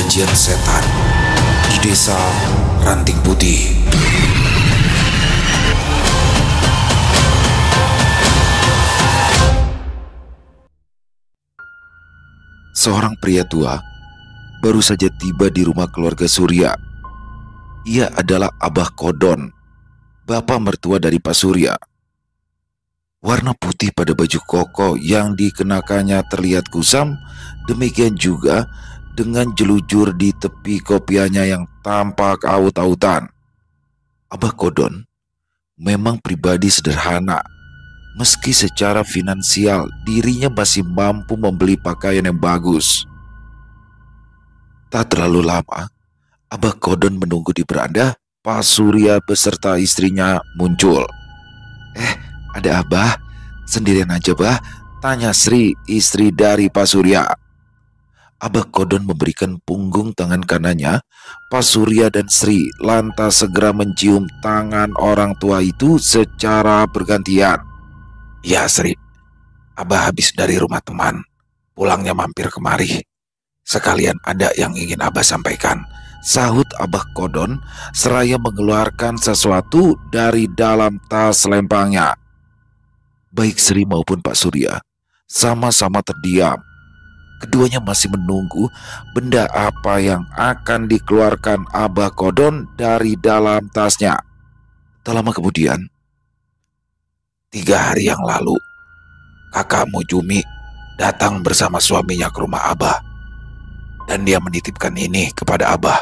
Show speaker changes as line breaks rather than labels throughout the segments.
perjanjian setan di desa Ranting Putih. Seorang pria tua baru saja tiba di rumah keluarga Surya. Ia adalah Abah Kodon, bapak mertua dari Pak Surya. Warna putih pada baju koko yang dikenakannya terlihat kusam, demikian juga dengan jelujur di tepi kopiahnya yang tampak aut-autan. Abah Kodon memang pribadi sederhana. Meski secara finansial dirinya masih mampu membeli pakaian yang bagus. Tak terlalu lama, Abah Kodon menunggu di beranda. Pak Surya beserta istrinya muncul. Ada Abah? Sendirian aja, Bah? Tanya Sri, istri dari Pak Surya. Abah Kodon memberikan punggung tangan kanannya. Pak Surya dan Sri lantas segera mencium tangan orang tua itu secara bergantian. Ya Sri, Abah habis dari rumah teman, pulangnya mampir kemari. Sekalian ada yang ingin Abah sampaikan, sahut Abah Kodon seraya mengeluarkan sesuatu dari dalam tas lempangnya. Baik Sri maupun Pak Surya sama-sama terdiam. Keduanya masih menunggu benda apa yang akan dikeluarkan Abah Kodon dari dalam tasnya. Tak lama kemudian, 3 hari yang lalu, kakakmu Jumi datang bersama suaminya ke rumah Abah. Dan dia menitipkan ini kepada Abah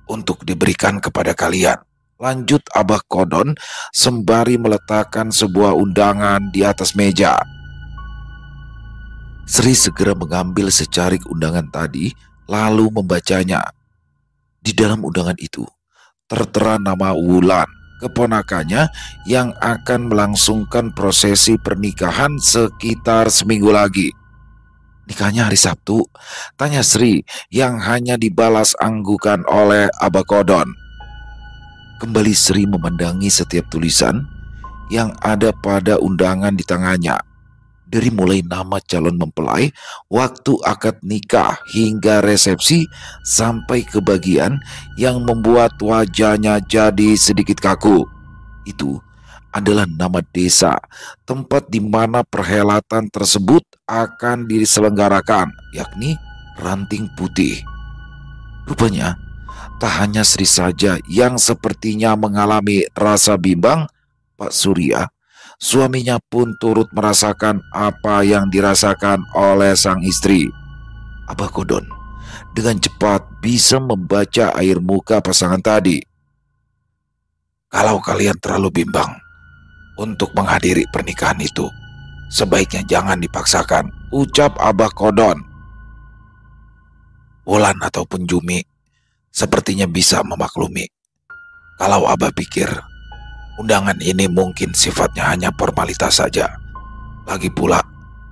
untuk diberikan kepada kalian. Lanjut Abah Kodon sembari meletakkan sebuah undangan di atas meja. Sri segera mengambil secarik undangan tadi lalu membacanya. Di dalam undangan itu tertera nama Wulan, keponakannya yang akan melangsungkan prosesi pernikahan sekitar seminggu lagi. Nikahnya hari Sabtu, tanya Sri yang hanya dibalas anggukan oleh Abah Kodon. Kembali Sri memandangi setiap tulisan yang ada pada undangan di tangannya. Dari mulai nama calon mempelai, waktu akad nikah hingga resepsi, sampai ke bagian yang membuat wajahnya jadi sedikit kaku. Itu adalah nama desa, tempat di mana perhelatan tersebut akan diselenggarakan, yakni Ranting Putih. Rupanya, tak hanya Sri saja yang sepertinya mengalami rasa bimbang. Pak Surya, suaminya pun turut merasakan apa yang dirasakan oleh sang istri. Abah Kodon dengan cepat bisa membaca air muka pasangan tadi. Kalau kalian terlalu bimbang untuk menghadiri pernikahan itu, sebaiknya jangan dipaksakan, ucap Abah Kodon. Wulan ataupun Jumi sepertinya bisa memaklumi. Kalau Abah pikir undangan ini mungkin sifatnya hanya formalitas saja. Lagi pula,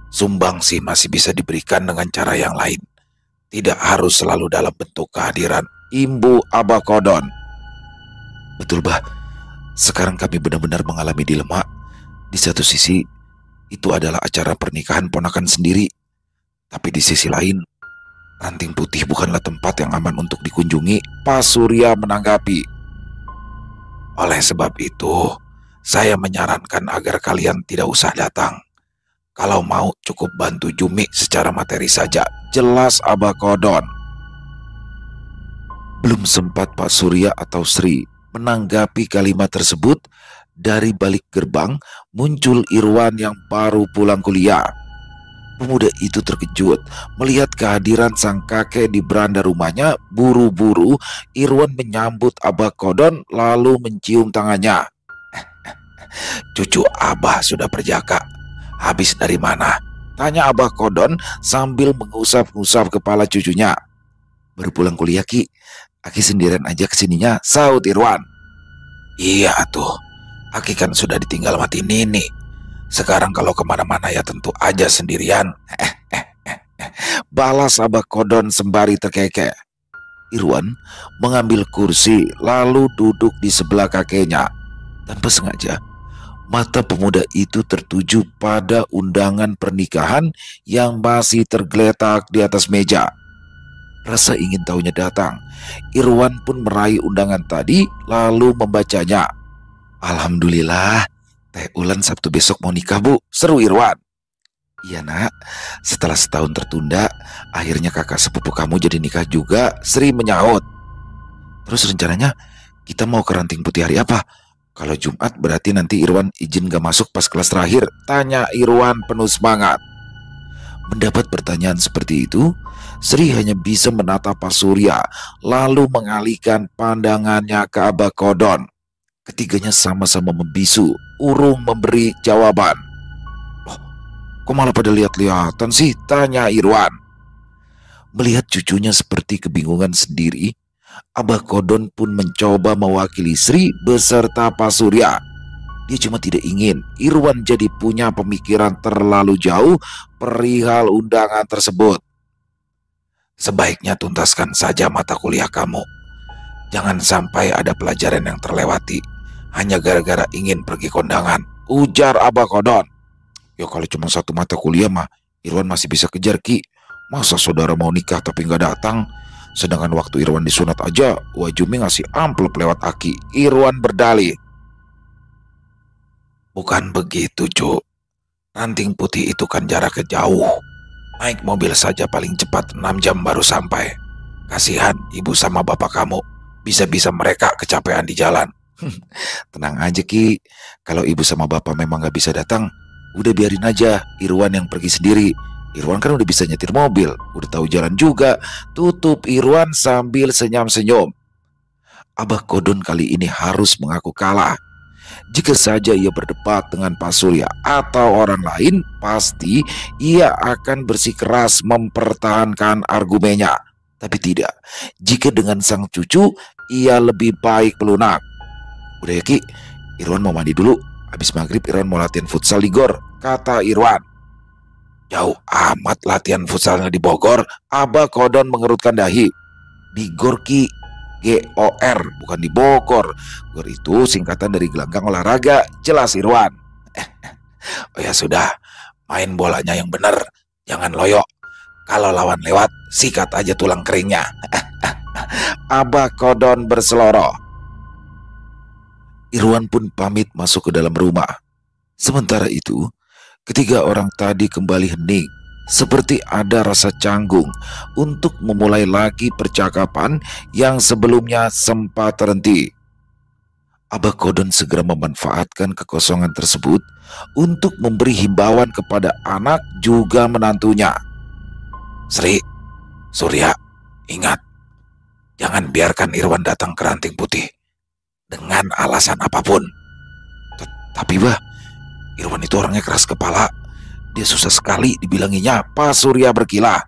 sumbangsi masih bisa diberikan dengan cara yang lain. Tidak harus selalu dalam bentuk kehadiran, imbu Abah Kodon. Betul, Bah. Sekarang kami benar-benar mengalami dilema. Di satu sisi, itu adalah acara pernikahan ponakan sendiri. Tapi di sisi lain, Ranting Putih bukanlah tempat yang aman untuk dikunjungi, Pak Surya menanggapi. Oleh sebab itu, saya menyarankan agar kalian tidak usah datang. Kalau mau cukup bantu Jumi secara materi saja, jelas Abah Kodon. Belum sempat Pak Surya atau Sri menanggapi kalimat tersebut, dari balik gerbang muncul Irwan yang baru pulang kuliah. Pemuda itu terkejut melihat kehadiran sang kakek di beranda rumahnya. Buru-buru Irwan menyambut Abah Kodon lalu mencium tangannya. Cucu Abah sudah berjaka. Habis dari mana? Tanya Abah Kodon sambil mengusap-ngusap kepala cucunya. Baru pulang kuliah, Ki. Aki sendirian aja kesininya, sahut Irwan. Iya tuh, Aki kan sudah ditinggal mati Nini. Sekarang kalau kemana-mana ya tentu aja sendirian. Balas Abah Kodon sembari terkekeh. Irwan mengambil kursi lalu duduk di sebelah kakeknya. Tanpa sengaja, mata pemuda itu tertuju pada undangan pernikahan yang masih tergeletak di atas meja. Rasa ingin tahunya datang. Irwan pun meraih undangan tadi lalu membacanya. Alhamdulillah, Teh Ulan Sabtu besok mau nikah, Bu. Seru Irwan. Iya nak, setelah setahun tertunda, akhirnya kakak sepupu kamu jadi nikah juga, Sri menyahut. Terus rencananya kita mau ke Ranting Putih hari apa? Kalau Jumat berarti nanti Irwan izin gak masuk pas kelas terakhir, tanya Irwan penuh semangat. Mendapat pertanyaan seperti itu, Sri hanya bisa menatap Pak Surya, lalu mengalihkan pandangannya ke Abah Kodon. Ketiganya sama-sama membisu, urung memberi jawaban. Loh, kok malah pada lihat-lihatan sih? Tanya Irwan. Melihat cucunya seperti kebingungan sendiri, Abah Kodon pun mencoba mewakili Sri beserta Pak Surya. Dia cuma tidak ingin Irwan jadi punya pemikiran terlalu jauh perihal undangan tersebut. Sebaiknya tuntaskan saja mata kuliah kamu. Jangan sampai ada pelajaran yang terlewati hanya gara-gara ingin pergi kondangan, ujar Abah Kodon. Ya kalau cuma satu mata kuliah mah Irwan masih bisa kejar, Ki. Masa saudara mau nikah tapi nggak datang? Sedangkan waktu Irwan disunat aja, Wajumi ngasih amplop lewat Aki. Irwan berdalih. Bukan begitu, Cuk. Ranting Putih itu kan jaraknya jauh. Naik mobil saja paling cepat 6 jam baru sampai. Kasihan ibu sama bapak kamu. Bisa-bisa mereka kecapean di jalan. Tenang aja, Ki. Kalau ibu sama bapak memang gak bisa datang, udah biarin aja Irwan yang pergi sendiri. Irwan kan udah bisa nyetir mobil, udah tahu jalan juga. Tutup Irwan sambil senyum-senyum. Abah Kodon kali ini harus mengaku kalah. Jika saja ia berdebat dengan Pak Surya atau orang lain, pasti ia akan bersikeras mempertahankan argumennya. Tapi tidak, jika dengan sang cucu, ia lebih baik melunak. Udah ya, Ki, Irwan mau mandi dulu. Habis maghrib Irwan mau latihan futsal di GOR, kata Irwan. Jauh amat latihan futsalnya di Bogor, Abah Kodon mengerutkan dahi. Di GOR, Ki. GOR, bukan di Bogor. GOR itu singkatan dari gelanggang olahraga, jelas Irwan. Oh ya sudah, main bolanya yang bener, jangan loyo. Kalau lawan lewat, sikat aja tulang keringnya. Abah Kodon berseloroh. Irwan pun pamit masuk ke dalam rumah. Sementara itu, ketiga orang tadi kembali hening, seperti ada rasa canggung untuk memulai lagi percakapan yang sebelumnya sempat terhenti. Abah Kodon segera memanfaatkan kekosongan tersebut untuk memberi himbauan kepada anak juga menantunya. Sri, Surya, ingat, jangan biarkan Irwan datang ke Ranting Putih dengan alasan apapun. Tapi Bah, Irwan itu orangnya keras kepala. Dia susah sekali dibilanginya, Pak Surya berkilah.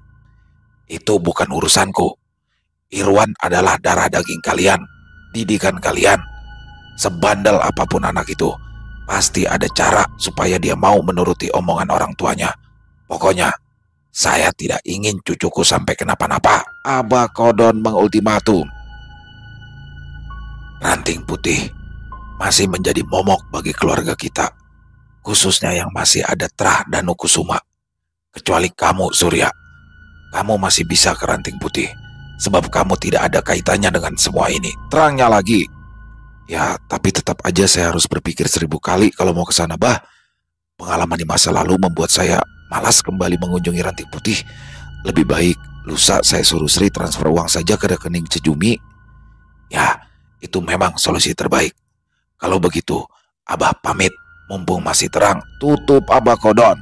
Itu bukan urusanku. Irwan adalah darah daging kalian, didikan kalian. Sebandel apapun anak itu, pasti ada cara supaya dia mau menuruti omongan orang tuanya. Pokoknya, saya tidak ingin cucuku sampai kenapa-napa. Abah Kodon mengultimatum. Ranting Putih masih menjadi momok bagi keluarga kita, khususnya yang masih ada Trah dan Nukusuma. Kecuali kamu, Surya. Kamu masih bisa ke Ranting Putih, sebab kamu tidak ada kaitannya dengan semua ini. Terangnya lagi. Ya, tapi tetap aja saya harus berpikir 1000 kali kalau mau ke sana, Bah. Pengalaman di masa lalu membuat saya malas kembali mengunjungi Ranting Putih. Lebih baik lusa saya suruh Sri transfer uang saja ke rekening Cejumi. Ya, itu memang solusi terbaik. Kalau begitu, Abah pamit. Mumpung masih terang, tutup Abah Kodon.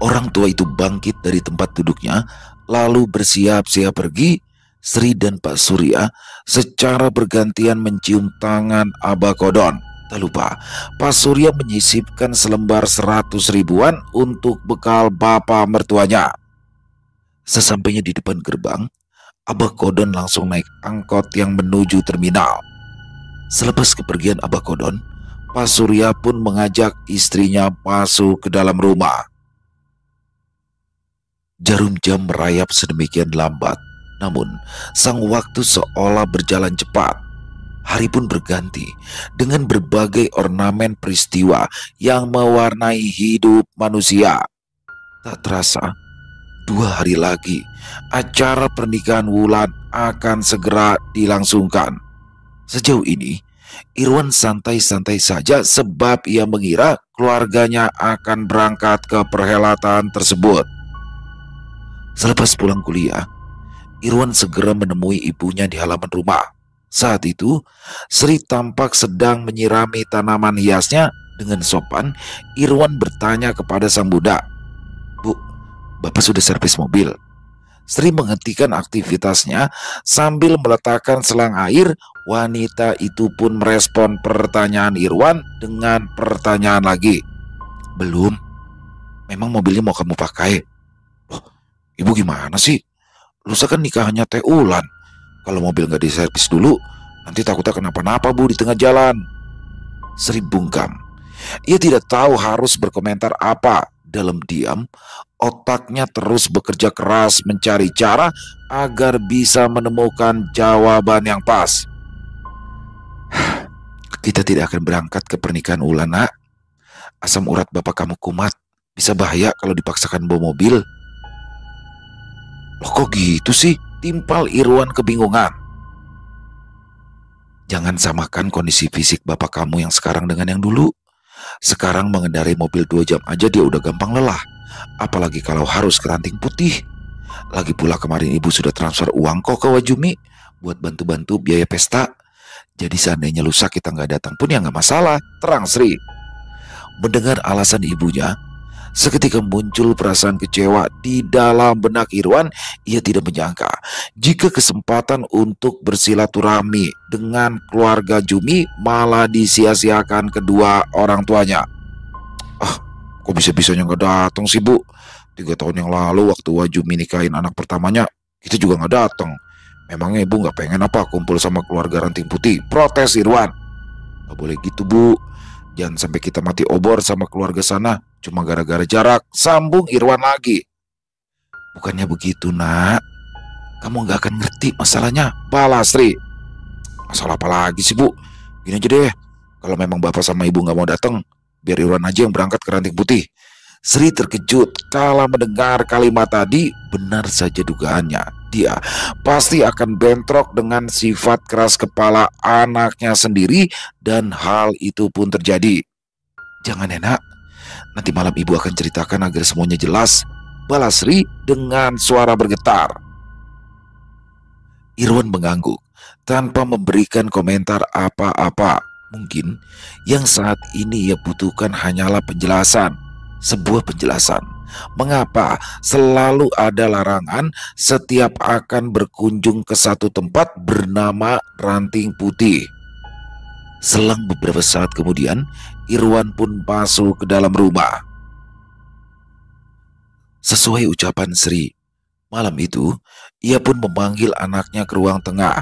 Orang tua itu bangkit dari tempat duduknya, lalu bersiap-siap pergi. Sri dan Pak Surya secara bergantian mencium tangan Abah Kodon. Tak lupa, Pak Surya menyisipkan selembar 100 ribuan untuk bekal bapak mertuanya. Sesampainya di depan gerbang, Abah Kodon langsung naik angkot yang menuju terminal. Selepas kepergian Abah Kodon, Pak Surya pun mengajak istrinya masuk ke dalam rumah. Jarum jam merayap sedemikian lambat, namun sang waktu seolah berjalan cepat. Hari pun berganti dengan berbagai ornamen peristiwa yang mewarnai hidup manusia. Tak terasa, 2 hari lagi, acara pernikahan Wulan akan segera dilangsungkan. Sejauh ini, Irwan santai-santai saja sebab ia mengira keluarganya akan berangkat ke perhelatan tersebut. Selepas pulang kuliah, Irwan segera menemui ibunya di halaman rumah. Saat itu, Sri tampak sedang menyirami tanaman hiasnya. Dengan sopan, Irwan bertanya kepada sang budak, "Bu, Bapak sudah servis mobil?" Sri menghentikan aktivitasnya sambil meletakkan selang air. Wanita itu pun merespon pertanyaan Irwan dengan pertanyaan lagi. "Belum. Memang mobilnya mau kamu pakai?" "Loh, Ibu gimana sih? Lusa kan nikahannya Teh Ulan. Kalau mobil nggak diservis dulu, nanti takutnya kenapa-napa Bu di tengah jalan." Sri bungkam. Ia tidak tahu harus berkomentar apa. Dalam diam, otaknya terus bekerja keras mencari cara agar bisa menemukan jawaban yang pas. "Kita tidak akan berangkat ke pernikahan Ulan, Nak. Asam urat bapak kamu kumat. Bisa bahaya kalau dipaksakan bawa mobil." "Loh kok gitu sih?" timpal Irwan kebingungan. "Jangan samakan kondisi fisik bapak kamu yang sekarang dengan yang dulu. Sekarang mengendarai mobil 2 jam aja dia udah gampang lelah. Apalagi kalau harus ke Ranting Putih. Lagi pula kemarin ibu sudah transfer uang kok ke Wajumi buat bantu-bantu biaya pesta. Jadi seandainya lusa kita nggak datang pun ya nggak masalah," terang Sri. Mendengar alasan ibunya, seketika muncul perasaan kecewa di dalam benak Irwan. Ia tidak menyangka jika kesempatan untuk bersilaturahmi dengan keluarga Jumi malah disia-siakan kedua orang tuanya. "Ah, kok bisa-bisanya nggak datang sih Bu? 3 tahun yang lalu waktu Wajumi nikahin anak pertamanya, kita juga nggak datang. Memangnya Ibu nggak pengen apa kumpul sama keluarga Ranting Putih?" protes Irwan. "Nggak boleh gitu Bu. Jangan sampai kita mati obor sama keluarga sana cuma gara-gara jarak," sambung Irwan lagi. "Bukannya begitu Nak. Kamu nggak akan ngerti masalahnya," balas Sri. "Masalah apa lagi sih Bu? Gini aja deh, kalau memang bapak sama ibu nggak mau datang, biar Irwan aja yang berangkat ke Ranting Putih." Sri terkejut kala mendengar kalimat tadi. Benar saja dugaannya, dia pasti akan bentrok dengan sifat keras kepala anaknya sendiri, dan hal itu pun terjadi. "Jangan ya Nak, nanti malam ibu akan ceritakan agar semuanya jelas," balas Sri dengan suara bergetar. Irwan mengangguk tanpa memberikan komentar apa-apa. Mungkin yang saat ini ia butuhkan hanyalah penjelasan. Sebuah penjelasan mengapa selalu ada larangan setiap akan berkunjung ke satu tempat bernama Ranting Putih. Selang beberapa saat kemudian, Irwan pun masuk ke dalam rumah. Sesuai ucapan Sri, malam itu ia pun memanggil anaknya ke ruang tengah.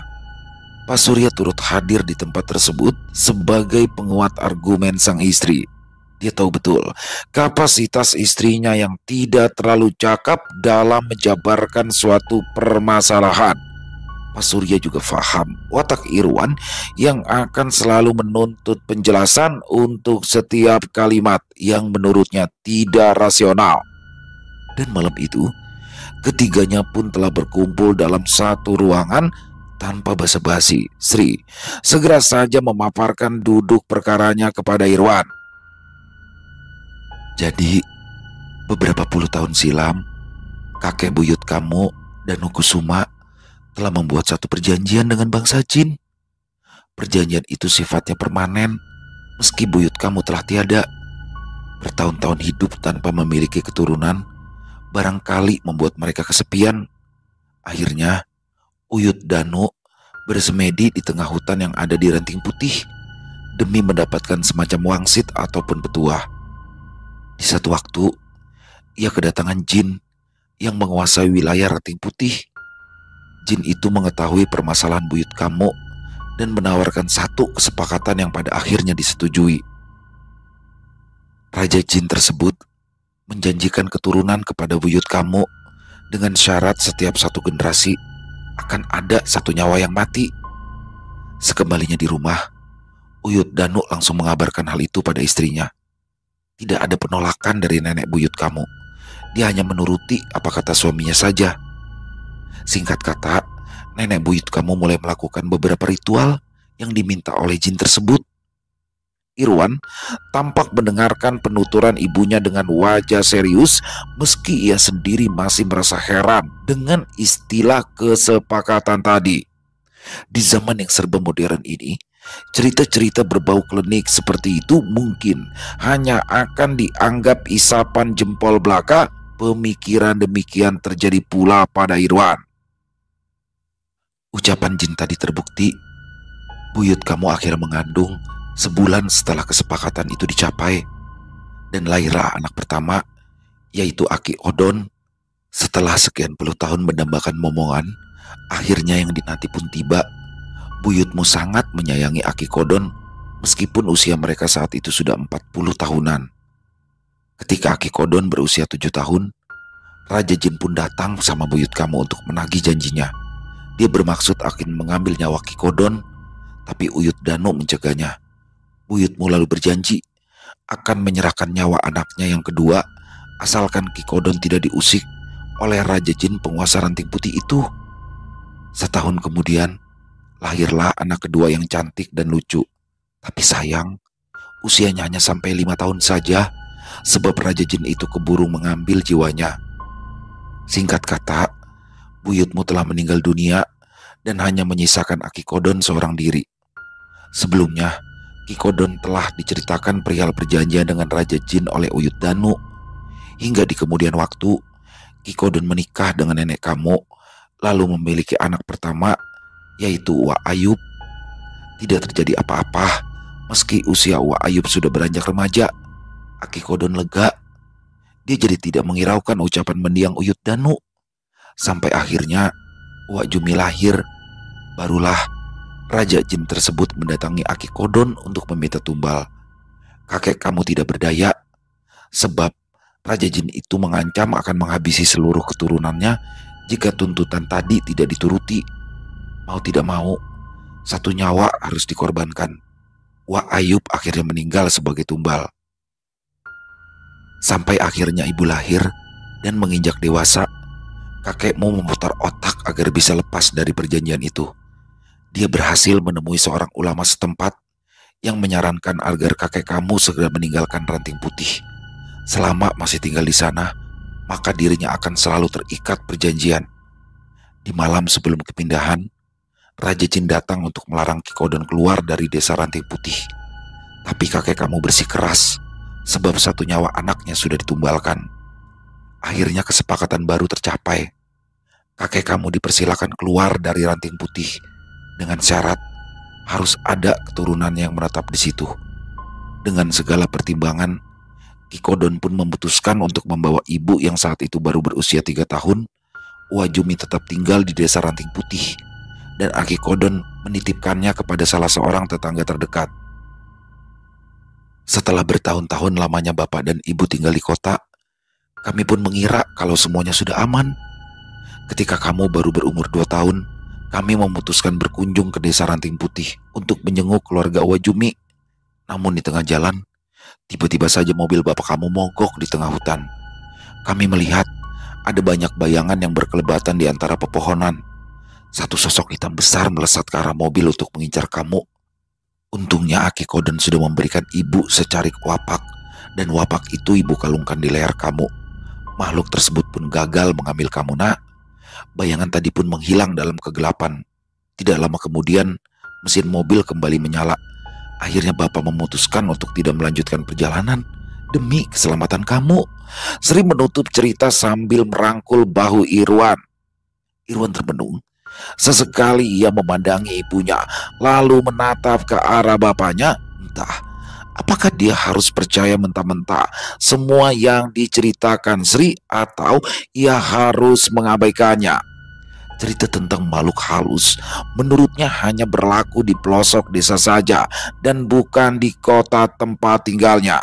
Pak Surya turut hadir di tempat tersebut sebagai penguat argumen sang istri. Dia tahu betul kapasitas istrinya yang tidak terlalu cakap dalam menjabarkan suatu permasalahan. Pak Surya juga paham watak Irwan yang akan selalu menuntut penjelasan untuk setiap kalimat yang menurutnya tidak rasional. Dan malam itu, ketiganya pun telah berkumpul dalam satu ruangan. Tanpa basa-basi, Sri segera saja memaparkan duduk perkaranya kepada Irwan. "Jadi, beberapa puluh tahun silam, kakek buyut kamu dan Kusuma telah membuat satu perjanjian dengan bangsa jin. Perjanjian itu sifatnya permanen, meski buyut kamu telah tiada. Bertahun-tahun hidup tanpa memiliki keturunan, barangkali membuat mereka kesepian. Akhirnya, Uyut Danu bersemedi di tengah hutan yang ada di Ranting Putih demi mendapatkan semacam wangsit ataupun petuah. Di satu waktu, ia kedatangan jin yang menguasai wilayah Ranting Putih. Jin itu mengetahui permasalahan buyut kamu dan menawarkan satu kesepakatan yang pada akhirnya disetujui. Raja jin tersebut menjanjikan keturunan kepada buyut kamu dengan syarat setiap satu generasi akan ada satu nyawa yang mati. Sekembalinya di rumah, Uyut Danu langsung mengabarkan hal itu pada istrinya. Tidak ada penolakan dari nenek buyut kamu. Dia hanya menuruti apa kata suaminya saja. Singkat kata, nenek buyut kamu mulai melakukan beberapa ritual yang diminta oleh jin tersebut. Irwan tampak mendengarkan penuturan ibunya dengan wajah serius, meski ia sendiri masih merasa heran dengan istilah kesepakatan tadi. Di zaman yang serba modern ini, cerita-cerita berbau klinik seperti itu mungkin hanya akan dianggap isapan jempol belaka. Pemikiran demikian terjadi pula pada Irwan. Ucapan jin tadi terbukti. Buyut kamu akhirnya mengandung sebulan setelah kesepakatan itu dicapai, dan lahirlah anak pertama, yaitu Aki Odon. Setelah sekian puluh tahun mendambakan momongan, akhirnya yang dinanti pun tiba. Buyutmu sangat menyayangi Aki Kodon, meskipun usia mereka saat itu sudah 40 tahunan. Ketika Aki Kodon berusia 7 tahun, Raja Jin pun datang sama buyut kamu untuk menagih janjinya. Dia bermaksud akan mengambil nyawa Ki Kodon, tapi Uyut Danu mencegahnya. Buyutmu lalu berjanji akan menyerahkan nyawa anaknya yang kedua, asalkan Ki Kodon tidak diusik oleh Raja Jin penguasa ranting putih itu. Setahun kemudian, lahirlah anak kedua yang cantik dan lucu. Tapi sayang, usianya hanya sampai 5 tahun saja, sebab Raja Jin itu keburu mengambil jiwanya. Singkat kata, buyutmu telah meninggal dunia dan hanya menyisakan Aki Kodon seorang diri. Sebelumnya, Ki Kodon telah diceritakan perihal perjanjian dengan Raja Jin oleh Uyut Danu. Hingga di kemudian waktu, Ki Kodon menikah dengan nenek kamu, lalu memiliki anak pertama, yaitu Uwa Ayub. Tidak terjadi apa-apa, meski usia Uwa Ayub sudah beranjak remaja. Aki Kodon lega. Dia jadi tidak menghiraukan ucapan mendiang Uyut Danu. Sampai akhirnya Uwa Jumi lahir. Barulah Raja Jin tersebut mendatangi Aki Kodon untuk meminta tumbal. Kakek kamu tidak berdaya, sebab Raja Jin itu mengancam akan menghabisi seluruh keturunannya jika tuntutan tadi tidak dituruti. Mau tidak mau, satu nyawa harus dikorbankan. Uwa Ayub akhirnya meninggal sebagai tumbal. Sampai akhirnya ibu lahir dan menginjak dewasa, kakekmu memutar otak agar bisa lepas dari perjanjian itu. Dia berhasil menemui seorang ulama setempat yang menyarankan agar kakek kamu segera meninggalkan ranting putih. Selama masih tinggal di sana, maka dirinya akan selalu terikat perjanjian. Di malam sebelum kepindahan, Raja Jin datang untuk melarang Ki Kodon keluar dari desa ranting putih. Tapi kakek kamu bersikeras, sebab satu nyawa anaknya sudah ditumbalkan. Akhirnya kesepakatan baru tercapai. Kakek kamu dipersilakan keluar dari ranting putih dengan syarat harus ada keturunan yang menetap di situ. Dengan segala pertimbangan, Ki Kodon pun memutuskan untuk membawa ibu yang saat itu baru berusia 3 tahun, Uwa Jumi, tetap tinggal di desa ranting putih, dan Aki Kodon menitipkannya kepada salah seorang tetangga terdekat. Setelah bertahun-tahun lamanya bapak dan ibu tinggal di kota, kami pun mengira kalau semuanya sudah aman. Ketika kamu baru berumur 2 tahun, kami memutuskan berkunjung ke desa ranting putih untuk menjenguk keluarga Uwa Jumi. Namun di tengah jalan, tiba-tiba saja mobil bapak kamu mogok di tengah hutan. Kami melihat ada banyak bayangan yang berkelebatan di antara pepohonan. Satu sosok hitam besar melesat ke arah mobil untuk mengincar kamu. Untungnya Aki Kodon sudah memberikan ibu secarik wapak, dan wapak itu ibu kalungkan di leher kamu. Makhluk tersebut pun gagal mengambil kamu, nak. Bayangan tadi pun menghilang dalam kegelapan. Tidak lama kemudian, mesin mobil kembali menyala. Akhirnya bapak memutuskan untuk tidak melanjutkan perjalanan demi keselamatan kamu. Sri menutup cerita sambil merangkul bahu Irwan. Irwan termenung. Sesekali ia memandangi ibunya, lalu menatap ke arah bapaknya. Entah, apakah dia harus percaya mentah-mentah semua yang diceritakan Sri, atau ia harus mengabaikannya. Cerita tentang makhluk halus menurutnya hanya berlaku di pelosok desa saja dan bukan di kota tempat tinggalnya.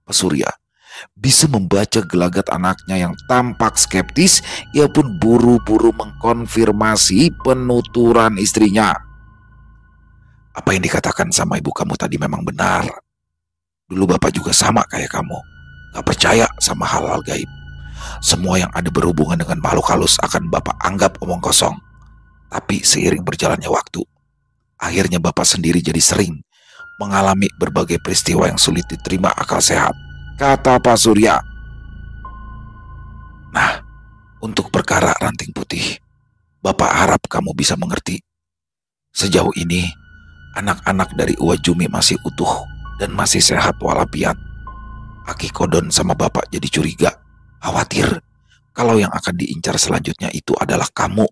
Pak Surya bisa membaca gelagat anaknya yang tampak skeptis. Ia pun buru-buru mengkonfirmasi penuturan istrinya. Apa yang dikatakan sama ibu kamu tadi memang benar. Dulu bapak juga sama kayak kamu, gak percaya sama hal-hal gaib. Semua yang ada berhubungan dengan makhluk halus akan Bapak anggap omong kosong. Tapi seiring berjalannya waktu, akhirnya Bapak sendiri jadi sering mengalami berbagai peristiwa yang sulit diterima akal sehat, kata Pak Surya. Nah, untuk perkara ranting putih, Bapak harap kamu bisa mengerti. Sejauh ini, anak-anak dari Uwajumi masih utuh dan masih sehat walafiat. Aki Kodon sama Bapak jadi curiga, khawatir kalau yang akan diincar selanjutnya itu adalah kamu.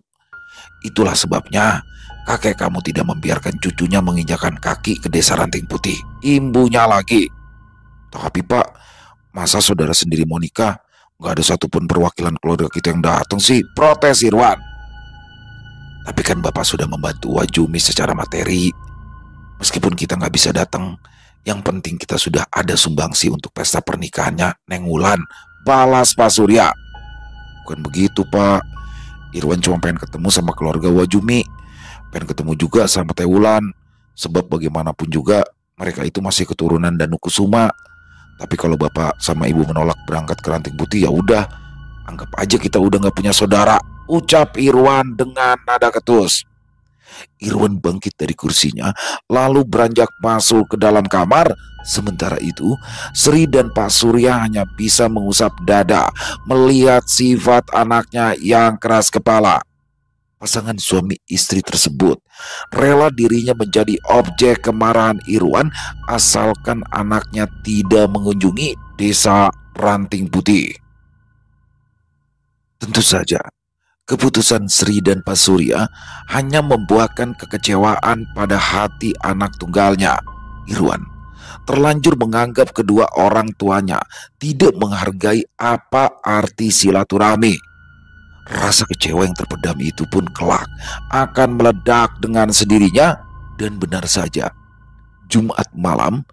Itulah sebabnya kakek kamu tidak membiarkan cucunya menginjakan kaki ke desa Ranting Putih. Imbunya lagi. Tapi Pak, masa saudara sendiri mau nikah? Gak ada satupun perwakilan keluarga kita yang datang sih, protes Irwan. Tapi kan Bapak sudah membantu Wajumi secara materi. Meskipun kita gak bisa datang, yang penting kita sudah ada sumbangsi untuk pesta pernikahannya Neng Wulan, balas Pak Surya. Bukan begitu Pak, Irwan cuma pengen ketemu sama keluarga Wajumi, pengen ketemu juga sama Teh Wulan. Sebab bagaimanapun juga mereka itu masih keturunan Danukusuma. Tapi kalau Bapak sama Ibu menolak berangkat ke Ranting Putih, ya udah, anggap aja kita udah gak punya saudara, ucap Irwan dengan nada ketus. Irwan bangkit dari kursinya, lalu beranjak masuk ke dalam kamar. Sementara itu, Sri dan Pak Surya hanya bisa mengusap dada melihat sifat anaknya yang keras kepala. Pasangan suami istri tersebut rela dirinya menjadi objek kemarahan Irwan asalkan anaknya tidak mengunjungi desa Ranting Putih. Tentu saja, keputusan Sri dan Pak Surya hanya membuahkan kekecewaan pada hati anak tunggalnya, Irwan. Terlanjur menganggap kedua orang tuanya tidak menghargai apa arti silaturahmi. Rasa kecewa yang terpendam itu pun kelak akan meledak dengan sendirinya. Dan benar saja, Jumat malam,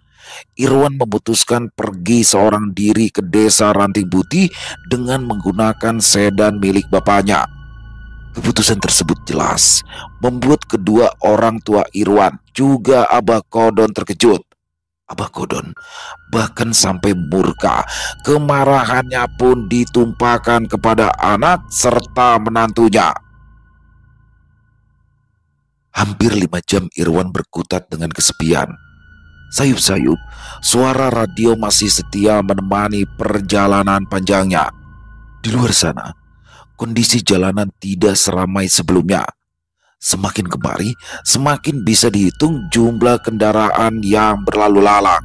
Irwan memutuskan pergi seorang diri ke desa Ranting Putih dengan menggunakan sedan milik bapaknya. Keputusan tersebut jelas membuat kedua orang tua Irwan juga Abah Kodon terkejut. Abah Kodon bahkan sampai murka, kemarahannya pun ditumpahkan kepada anak serta menantunya. Hampir 5 jam Irwan berkutat dengan kesepian. Sayup-sayup, suara radio masih setia menemani perjalanan panjangnya. Di luar sana, kondisi jalanan tidak seramai sebelumnya. Semakin kemari, semakin bisa dihitung jumlah kendaraan yang berlalu lalang.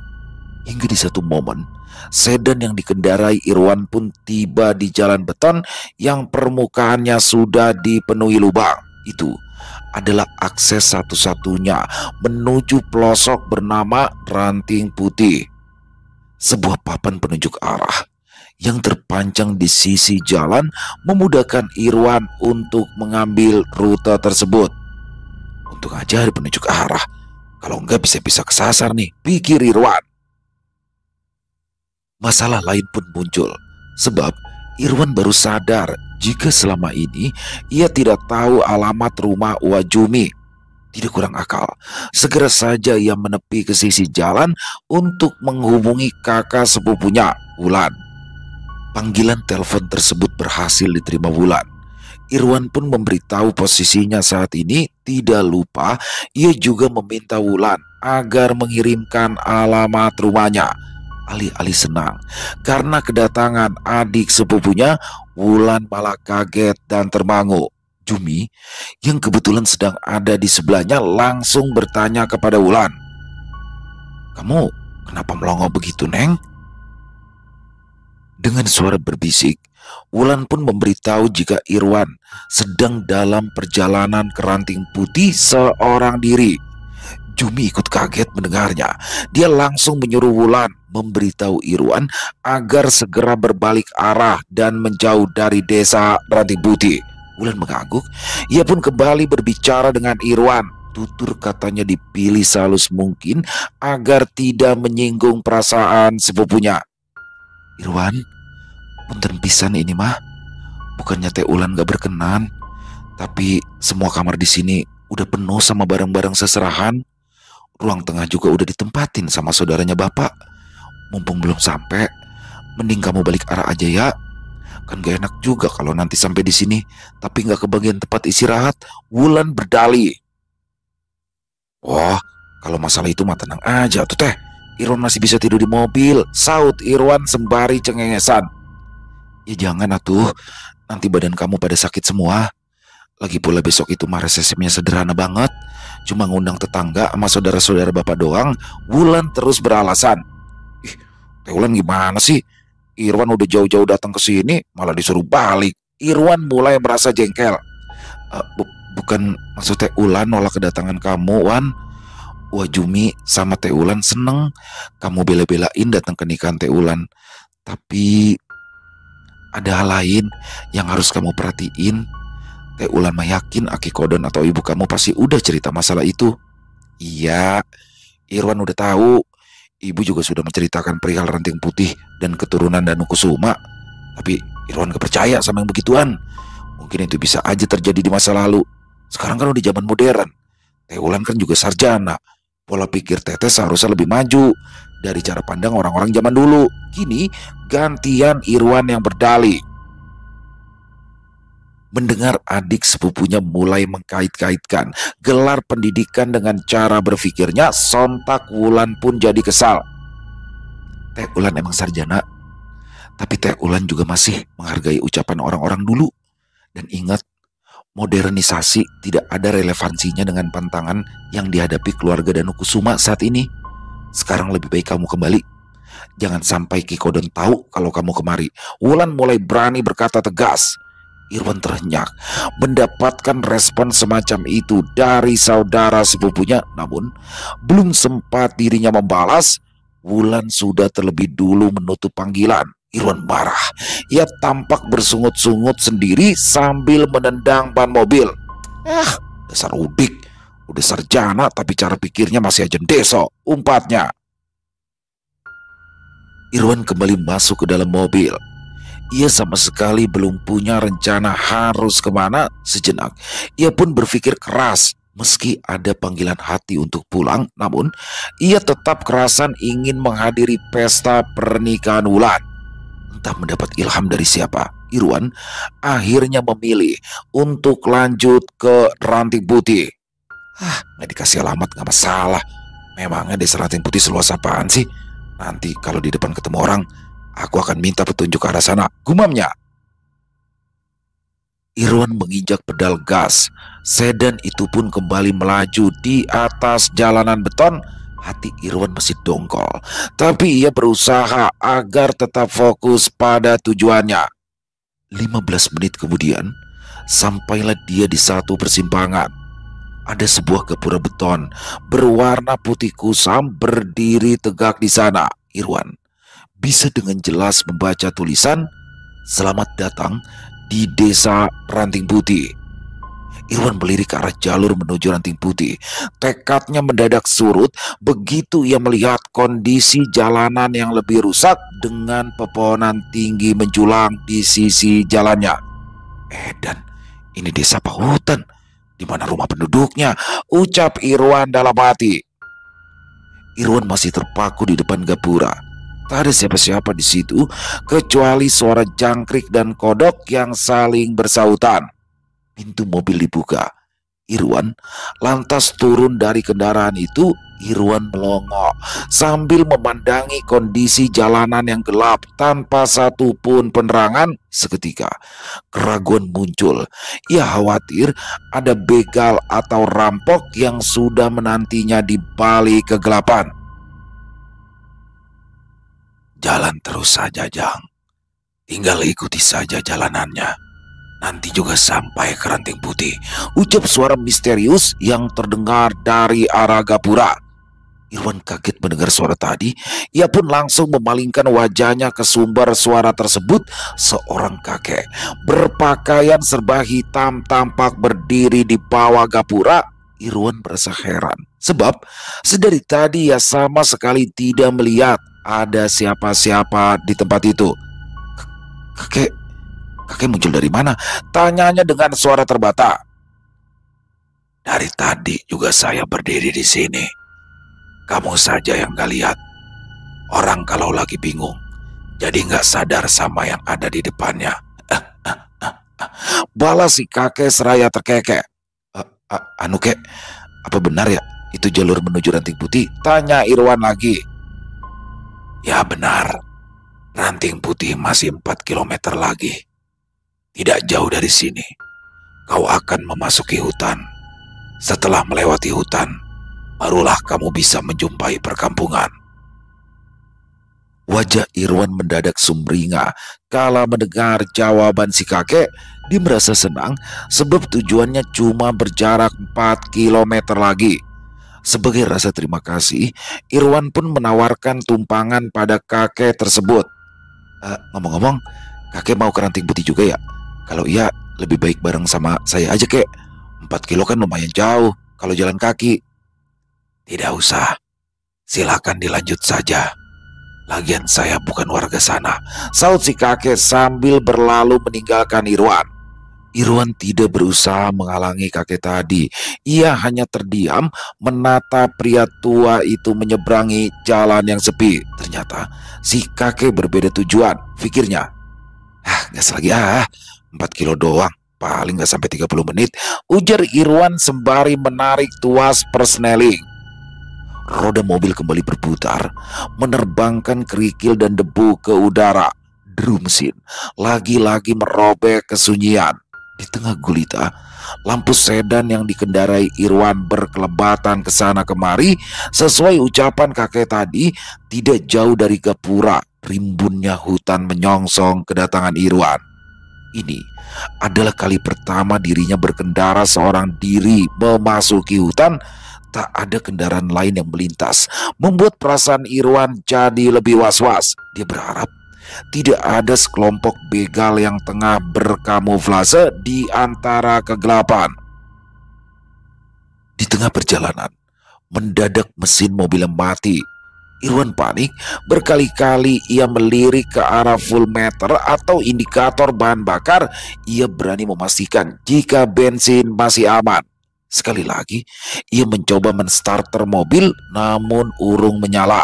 Hingga di satu momen, sedan yang dikendarai Irwan pun tiba di jalan beton yang permukaannya sudah dipenuhi lubang. Itu adalah akses satu-satunya menuju pelosok bernama Ranting Putih. Sebuah papan penunjuk arah yang terpancang di sisi jalan memudahkan Irwan untuk mengambil rute tersebut. Untung aja ada penunjuk arah, kalau enggak bisa-bisa kesasar nih, pikir Irwan. Masalah lain pun muncul, sebab Irwan baru sadar jika selama ini ia tidak tahu alamat rumah Uwajumi. Tidak kurang akal, segera saja ia menepi ke sisi jalan untuk menghubungi kakak sepupunya, Wulan. Panggilan telepon tersebut berhasil diterima Wulan. Irwan pun memberitahu posisinya saat ini. Tidak lupa, ia juga meminta Wulan agar mengirimkan alamat rumahnya. Alih-alih senang karena kedatangan adik sepupunya, Wulan malah kaget dan termangu. Jumi, yang kebetulan sedang ada di sebelahnya, langsung bertanya kepada Wulan, "Kamu kenapa melongo begitu, Neng?" Dengan suara berbisik, Wulan pun memberitahu jika Irwan sedang dalam perjalanan ke Ranting Putih seorang diri. Jumi ikut kaget mendengarnya. Dia langsung menyuruh Wulan memberitahu Irwan agar segera berbalik arah dan menjauh dari desa Ranting Putih. Wulan mengangguk. Ia pun kembali berbicara dengan Irwan. Tutur katanya dipilih sehalus mungkin agar tidak menyinggung perasaan sepupunya. "Irwan, punten pisan ini mah. Bukannya Teh Ulan gak berkenan, tapi semua kamar di sini udah penuh sama barang-barang seserahan. Ruang tengah juga udah ditempatin sama saudaranya Bapak. Mumpung belum sampai, mending kamu balik arah aja ya. Kan gak enak juga kalau nanti sampai di sini tapi gak kebagian tempat istirahat. Wulan berdalih. Wah, kalau masalah itu mah tenang aja tuh teh. Irwan masih bisa tidur di mobil, saut Irwan sembari cengengesan. Ya jangan atuh, nanti badan kamu pada sakit semua. Lagi pula besok itu mah resepsinya sederhana banget. Cuma ngundang tetangga sama saudara-saudara bapak doang. Wulan terus beralasan. Ih, Teh Wulan gimana sih? Irwan udah jauh-jauh datang ke sini malah disuruh balik. Irwan mulai merasa jengkel. Bukan maksud Teh Wulan nolak kedatangan kamu, Wan. Wah Jumi sama Teh Wulan seneng kamu bela-belain datang ke nikahan Teh Wulan. Tapi ada hal lain yang harus kamu perhatiin. Teh Wulan mah yakin Aki Kodon atau ibu kamu pasti udah cerita masalah itu. Iya, Irwan udah tahu. Ibu juga sudah menceritakan perihal ranting putih dan keturunan Danu Kusuma. Tapi Irwan gak percaya sama yang begituan. Mungkin itu bisa aja terjadi di masa lalu. Sekarang kan udah zaman modern. Teh Wulan kan juga sarjana. Pola pikir Teteh seharusnya lebih maju dari cara pandang orang-orang zaman dulu. Kini gantian Irwan yang berdalih. Mendengar adik sepupunya mulai mengkait-kaitkan gelar pendidikan dengan cara berpikirnya, sontak Wulan pun jadi kesal. Teh Wulan emang sarjana, tapi Teh Wulan juga masih menghargai ucapan orang-orang dulu. Dan ingat, modernisasi tidak ada relevansinya dengan pantangan yang dihadapi keluarga Danu Kusuma saat ini. Sekarang lebih baik kamu kembali. Jangan sampai Ki Kodon tahu kalau kamu kemari. Wulan mulai berani berkata tegas. Irwan terenyak mendapatkan respon semacam itu dari saudara sepupunya. Namun belum sempat dirinya membalas, Wulan sudah terlebih dulu menutup panggilan. Irwan marah. Ia tampak bersungut-sungut sendiri sambil menendang ban mobil. Dasar udik. Udah sarjana tapi cara pikirnya masih aja deso, umpatnya. Irwan kembali masuk ke dalam mobil. Ia sama sekali belum punya rencana harus kemana. Sejenak ia pun berpikir keras. Meski ada panggilan hati untuk pulang, namun ia tetap kerasan ingin menghadiri pesta pernikahan Wulan. Entah mendapat ilham dari siapa, Irwan akhirnya memilih untuk lanjut ke Ranting Putih. Nggak dikasih alamat nggak masalah. Memangnya desa Ranting Putih seluas apaan sih? Nanti kalau di depan ketemu orang, aku akan minta petunjuk ke arah sana, gumamnya. Irwan menginjak pedal gas. Sedan itu pun kembali melaju di atas jalanan beton. Hati Irwan masih dongkol, tapi ia berusaha agar tetap fokus pada tujuannya. 15 menit kemudian, sampailah dia di satu persimpangan. Ada sebuah gapura beton berwarna putih kusam berdiri tegak di sana. Irwan bisa dengan jelas membaca tulisan "Selamat datang di Desa Ranting Putih". Irwan melirik ke arah jalur menuju Ranting Putih. Tekadnya mendadak surut begitu ia melihat kondisi jalanan yang lebih rusak dengan pepohonan tinggi menjulang di sisi jalannya. Dan ini desa Pahutan, di mana rumah penduduknya, ucap Irwan dalam hati. Irwan masih terpaku di depan gapura. Tak ada siapa-siapa di situ kecuali suara jangkrik dan kodok yang saling bersautan. Pintu mobil dibuka. Irwan lantas turun dari kendaraan itu. Irwan melongo sambil memandangi kondisi jalanan yang gelap tanpa satu pun penerangan. Seketika keraguan muncul. Ia khawatir ada begal atau rampok yang sudah menantinya di balik kegelapan. Jalan terus saja, Jang. Tinggal ikuti saja jalanannya. Nanti juga sampai ke Ranting Putih, ucap suara misterius yang terdengar dari arah gapura. Irwan kaget mendengar suara tadi. Ia pun langsung memalingkan wajahnya ke sumber suara tersebut. Seorang kakek berpakaian serba hitam tampak berdiri di bawah gapura. Irwan merasa heran, sebab sedari tadi ia sama sekali tidak melihat ada siapa-siapa di tempat itu. Kakek muncul dari mana? Tanyanya dengan suara terbata. Dari tadi juga saya berdiri di sini. Kamu saja yang gak lihat. Orang kalau lagi bingung, jadi nggak sadar sama yang ada di depannya. Balas si kakek seraya terkekeh. Anu kek, apa benar ya itu jalur menuju Ranting Putih? Tanya Irwan lagi. Ya benar, Ranting Putih masih 4 kilometer lagi. Tidak jauh dari sini, kau akan memasuki hutan. Setelah melewati hutan, barulah kamu bisa menjumpai perkampungan. Wajah Irwan mendadak sumringah kala mendengar jawaban si kakek. Dia merasa senang sebab tujuannya cuma berjarak 4 kilometer lagi. Sebagai rasa terima kasih, Irwan pun menawarkan tumpangan pada kakek tersebut. Ngomong-ngomong, kakek mau ke Ranting Putih juga ya? Kalau iya, lebih baik bareng sama saya aja kek. 4 kilo kan lumayan jauh kalau jalan kaki. Tidak usah, silakan dilanjut saja. Lagian saya bukan warga sana, saut si kakek sambil berlalu meninggalkan Irwan. Irwan tidak berusaha menghalangi kakek tadi. Ia hanya terdiam menatap pria tua itu menyeberangi jalan yang sepi. Ternyata si kakek berbeda tujuan, pikirnya. Gas lagi 4 kilo doang, paling gak sampai 30 menit, ujar Irwan sembari menarik tuas persneling. Roda mobil kembali berputar, menerbangkan kerikil dan debu ke udara. Deru mesin lagi-lagi merobek kesunyian. Di tengah gulita, lampu sedan yang dikendarai Irwan berkelebatan ke sana kemari. Sesuai ucapan kakek tadi, tidak jauh dari gapura rimbunnya hutan menyongsong kedatangan Irwan. Ini adalah kali pertama dirinya berkendara seorang diri memasuki hutan. Tak ada kendaraan lain yang melintas, membuat perasaan Irwan jadi lebih was-was. Dia berharap tidak ada sekelompok begal yang tengah berkamuflase di antara kegelapan. Di tengah perjalanan, mendadak mesin mobilnya mati. Irwan panik, berkali-kali ia melirik ke arah full meter atau indikator bahan bakar. Ia berani memastikan jika bensin masih aman. Sekali lagi, ia mencoba menstarter mobil, namun urung menyala.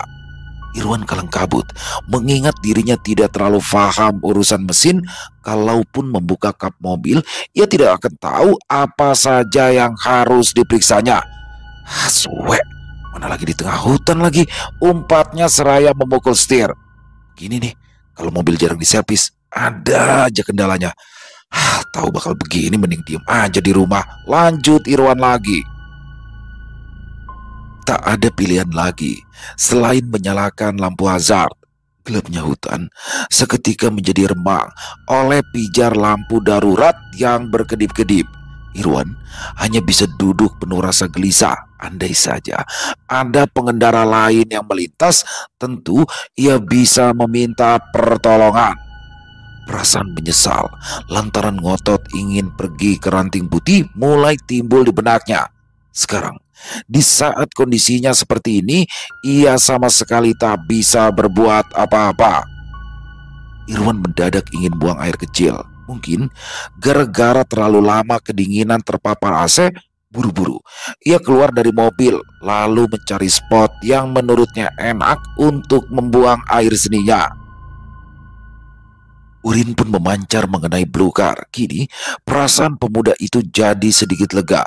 Irwan kalang kabut, mengingat dirinya tidak terlalu paham urusan mesin. Kalaupun membuka kap mobil, ia tidak akan tahu apa saja yang harus diperiksanya. Suwe, mana lagi di tengah hutan lagi, umpatnya seraya memukul setir. Gini nih, kalau mobil jarang diservis, ada aja kendalanya. Tahu bakal begini, mending diem aja di rumah. Lanjut Irwan lagi. Tak ada pilihan lagi selain menyalakan lampu hazard. Gelapnya hutan seketika menjadi remang oleh pijar lampu darurat yang berkedip-kedip. Irwan hanya bisa duduk penuh rasa gelisah. Andai saja ada pengendara lain yang melintas, tentu ia bisa meminta pertolongan. Perasaan menyesal lantaran ngotot ingin pergi ke Ranting Putih mulai timbul di benaknya. Sekarang, di saat kondisinya seperti ini, ia sama sekali tak bisa berbuat apa-apa. Irwan mendadak ingin buang air kecil. Mungkin gara-gara terlalu lama kedinginan terpapar AC, buru-buru ia keluar dari mobil lalu mencari spot yang menurutnya enak untuk membuang air seninya. Urin pun memancar mengenai belukar. Kini perasaan pemuda itu jadi sedikit lega.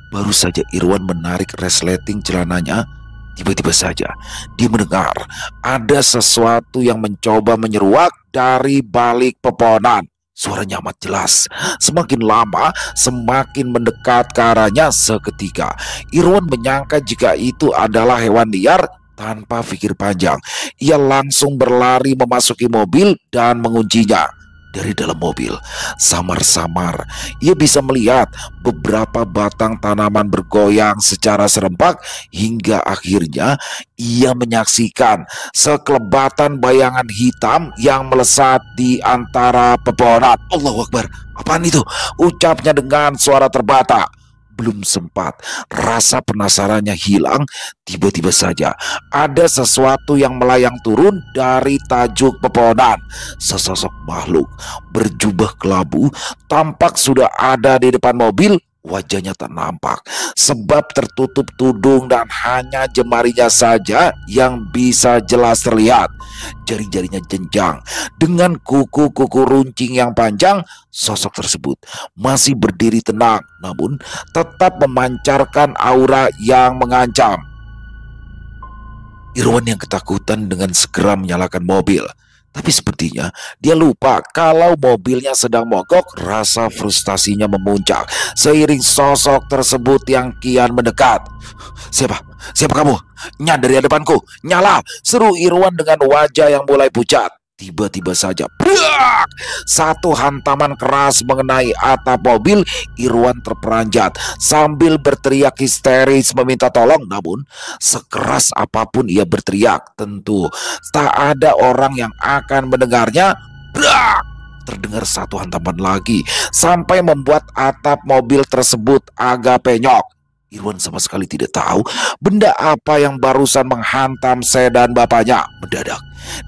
Baru saja Irwan menarik resleting celananya, tiba-tiba saja dia mendengar ada sesuatu yang mencoba menyeruak dari balik pepohonan. Suaranya amat jelas. Semakin lama semakin mendekat ke arahnya. Seketika Irwan menyangka jika itu adalah hewan liar. Tanpa pikir panjang, ia langsung berlari memasuki mobil dan menguncinya. Dari dalam mobil, samar-samar ia bisa melihat beberapa batang tanaman bergoyang secara serempak, hingga akhirnya ia menyaksikan sekelebatan bayangan hitam yang melesat di antara pepohonan. Allahu Akbar, apaan itu? Ucapnya dengan suara terbata. Belum sempat rasa penasarannya hilang, tiba-tiba saja ada sesuatu yang melayang turun dari tajuk pepohonan. Sesosok makhluk berjubah kelabu tampak sudah ada di depan mobil. wajahnya tak nampak sebab tertutup tudung dan hanya jemarinya saja yang bisa jelas terlihat. Jari-jarinya jenjang dengan kuku-kuku runcing yang panjang. Sosok tersebut masih berdiri tenang namun tetap memancarkan aura yang mengancam. Irwan yang ketakutan dengan segera menyalakan mobil. Tapi sepertinya dia lupa kalau mobilnya sedang mogok. Rasa frustasinya memuncak seiring sosok tersebut yang kian mendekat. Siapa? Siapa kamu? Dari hadapanku, nyala! Seru Irwan dengan wajah yang mulai pucat. Tiba-tiba saja, brak! Satu hantaman keras mengenai atap mobil. Irwan terperanjat sambil berteriak histeris meminta tolong. Namun sekeras apapun ia berteriak, tentu tak ada orang yang akan mendengarnya. Brak! Terdengar satu hantaman lagi sampai membuat atap mobil tersebut agak penyok. Irwan sama sekali tidak tahu benda apa yang barusan menghantam sedan bapaknya. Mendadak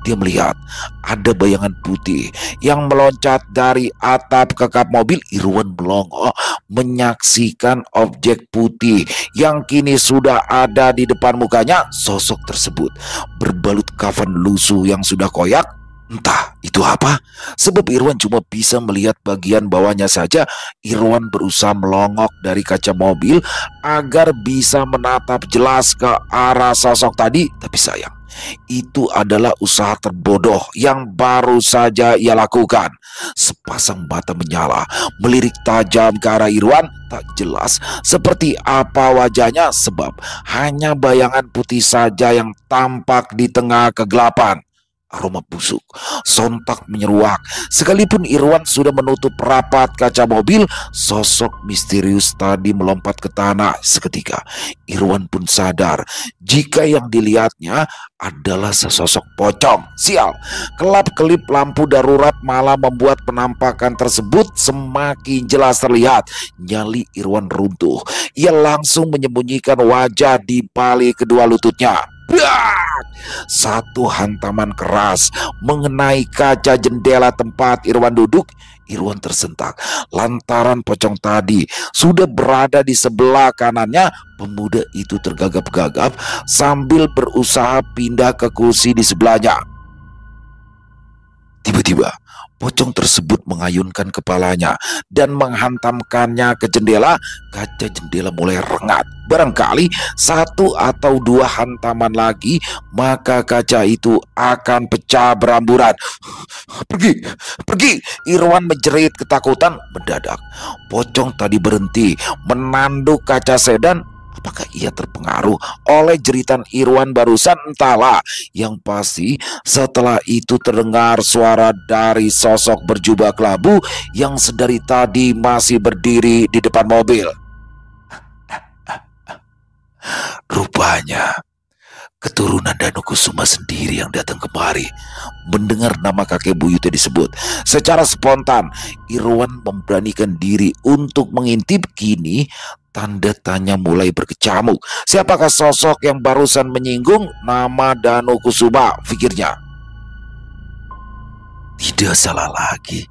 dia melihat ada bayangan putih yang meloncat dari atap ke kap mobil. Irwan melongo menyaksikan objek putih yang kini sudah ada di depan mukanya. Sosok tersebut berbalut kafan lusuh yang sudah koyak. Entah itu apa, sebab Irwan cuma bisa melihat bagian bawahnya saja. Irwan berusaha melongok dari kaca mobil agar bisa menatap jelas ke arah sosok tadi. Tapi sayang, itu adalah usaha terbodoh yang baru saja ia lakukan. Sepasang mata menyala, melirik tajam ke arah Irwan. Tak jelas seperti apa wajahnya sebab hanya bayangan putih saja yang tampak di tengah kegelapan. Aroma busuk sontak menyeruak. Sekalipun Irwan sudah menutup rapat kaca mobil, sosok misterius tadi melompat ke tanah. Seketika Irwan pun sadar jika yang dilihatnya adalah sesosok pocong. Sial, kelap-kelip lampu darurat malah membuat penampakan tersebut semakin jelas terlihat. Nyali Irwan runtuh. Ia langsung menyembunyikan wajah di balik kedua lututnya. Brak! Satu hantaman keras mengenai kaca jendela tempat Irwan duduk. Irwan tersentak lantaran pocong tadi sudah berada di sebelah kanannya. Pemuda itu tergagap-gagap sambil berusaha pindah ke kursi di sebelahnya. Tiba-tiba pocong tersebut mengayunkan kepalanya dan menghantamkannya ke jendela. Kaca jendela mulai rengat. Barangkali satu atau dua hantaman lagi, maka kaca itu akan pecah beramburan. Pergi, pergi! Irwan menjerit ketakutan. Mendadak pocong tadi berhenti menanduk kaca sedan. Apakah ia terpengaruh oleh jeritan Irwan barusan? Entahlah. Yang pasti setelah itu terdengar suara dari sosok berjubah kelabu yang sedari tadi masih berdiri di depan mobil. Rupanya keturunan Danukusuma sendiri yang datang kemari. Mendengar nama kakek buyutnya disebut, secara spontan Irwan memberanikan diri untuk mengintip. Kini tanda tanya mulai berkecamuk. Siapakah sosok yang barusan menyinggung nama Danukusuma, pikirnya. Tidak salah lagi.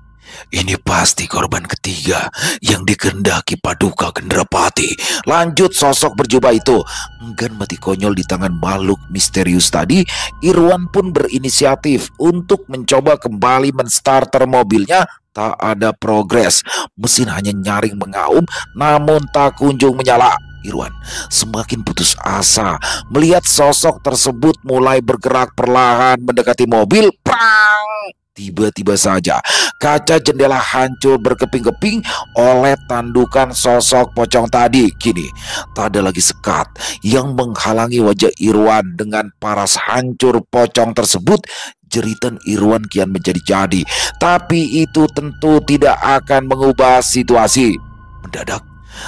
Ini pasti korban ketiga yang dikehendaki Paduka Gendrapati. Lanjut sosok berjubah itu. Enggan mati konyol di tangan makhluk misterius tadi, Irwan pun berinisiatif untuk mencoba kembali menstarter mobilnya. Tak ada progres. Mesin hanya nyaring mengaum namun tak kunjung menyala. Irwan semakin putus asa melihat sosok tersebut mulai bergerak perlahan mendekati mobil. Prang! Tiba-tiba saja kaca jendela hancur berkeping-keping oleh tandukan sosok pocong tadi. Kini tak ada lagi sekat yang menghalangi wajah Irwan. Dengan paras hancur pocong tersebut, jeritan Irwan kian menjadi-jadi. Tapi itu tentu tidak akan mengubah situasi. Mendadak